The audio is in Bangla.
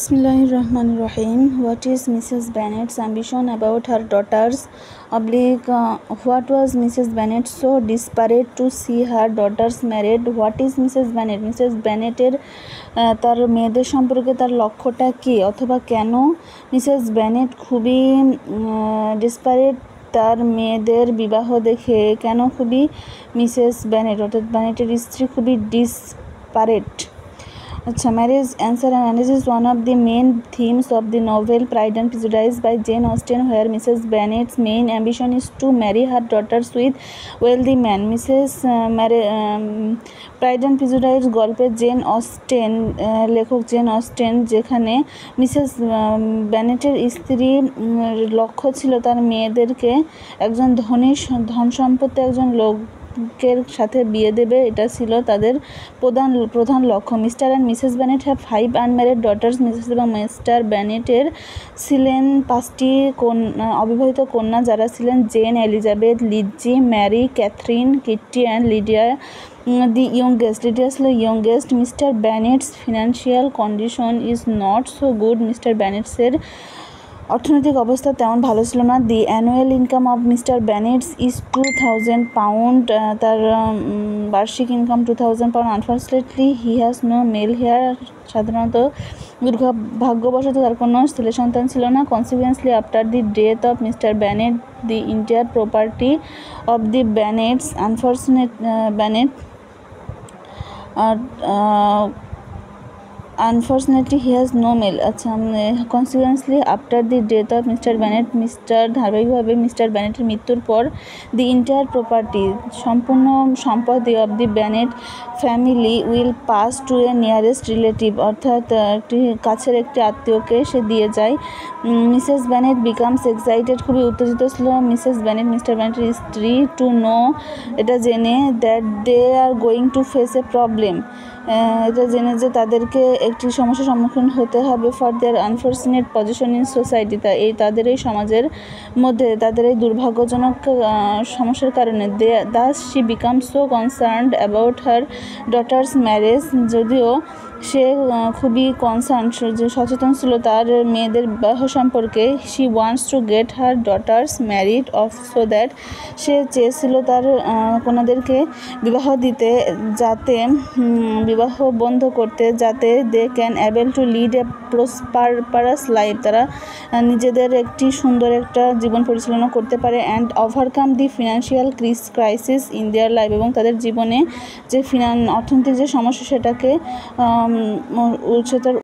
Bismillahirrahmanirrahim. What is Mrs. Bennet's ambition about her daughters? What was Mrs. Bennet so desperate to see her daughters married? What is Mrs. Bennet? Mrs. Benneটের তার মেয়েদের সম্পর্কে তার লক্ষ্যটা কি অথবা কেন মিসেস বেনেট খুবই ডেসপারেট তার মেয়েদের বিবাহ দেখে কেন খুবই মিসেস বেনেট অর্থাৎ বেনেটের স্ত্রী খুবই ডিসপারেট। अच्छा, marriage answer and analysis is one of the main themes of the novel Pride and Prejudice by Jane Austen, where Mrs. Bennet's main ambition is to marry her daughters with wealthy men. Pride and Prejudice গল্পে জেন অস্টেন লেখক জেন অস্টেন যেখানে মিসেস বেনেটের স্ত্রী লক্ষ্য ছিল তার মেয়েদেরকে একজন ধন সম্পত্তি একজন লোকের সাথে বিয়ে দেবে, এটা ছিল তাদের প্রধান লক্ষ্য। Mr and Mrs Bennet have 5 unmarried daughters. Mrs এবং মিস্টার বেনেটের ছিলেন 5টি অবিবাহিত কন্যা, যারা ছিলেন Jane, Elizabeth, Lizzie, Mary, Catherine, Kitty and Lydia the youngest. Lydia ছিল youngest. Mr Bennet's financial condition is not so good. Mr বেনেটসের অর্থনৈতিক অবস্থা তেমন ভালো ছিল না। The annual income of Mr Bennet's is 2000 pound. তার বার্ষিক income 2000 pound. Unfortunately he has no mail hair. সাধারণত দুর্ভাগ্যবশত তার কোনো ছেলে সন্তান ছিল না। Consequently after the death of Mr Bennet the entire property of the Bennets Unfortunately, he has no male. Consequently, after the death of Mr. Bennet, ধারাবাহিকভাবে মিস্টার বেনেটের মৃত্যুর পর দি ইন্টায়ার প্রপার্টি সম্পূর্ণ সম্পত্তি of the Bennet family will pass to a nearest relative, অর্থাৎ কাছের একটি আত্মীয়কে সে দিয়ে যায়। মিসেস বেনেট বিকামস এক্সাইটেড, খুবই উত্তেজিত ছিল মিসেস বেনেট মিস্টার বেনেটের স্ত্রী, টু নো, এটা জেনে, that they are going to face a problem, এটা জেনে যে তাদেরকে একটি সমস্যার সম্মুখীন হতে হবে for their unfortunate position in society, তাদের এই সমাজের মধ্যে তাদের এই দুর্ভাগ্যজনক সমস্যার কারণে। Thus she became so concerned about her daughters' marriage, যদিও সে খুবই সচেতন ছিল তার মেয়েদের বিবাহ সম্পর্কে। She wants to get her daughters married off, so that, সে চেয়েছিল তার কন্যাদেরকে বিবাহ দিতে, যাতে বিবাহ বন্ধ করতে, যাতে they can able to lead a prosperous life, তারা নিজেদের একটি সুন্দর একটা জীবন পরিচালনা করতে পারে। And overcome the financial crisis in their life, এবং তাদের জীবনে যে অর্থনৈতিক যে সমস্যা সেটাকে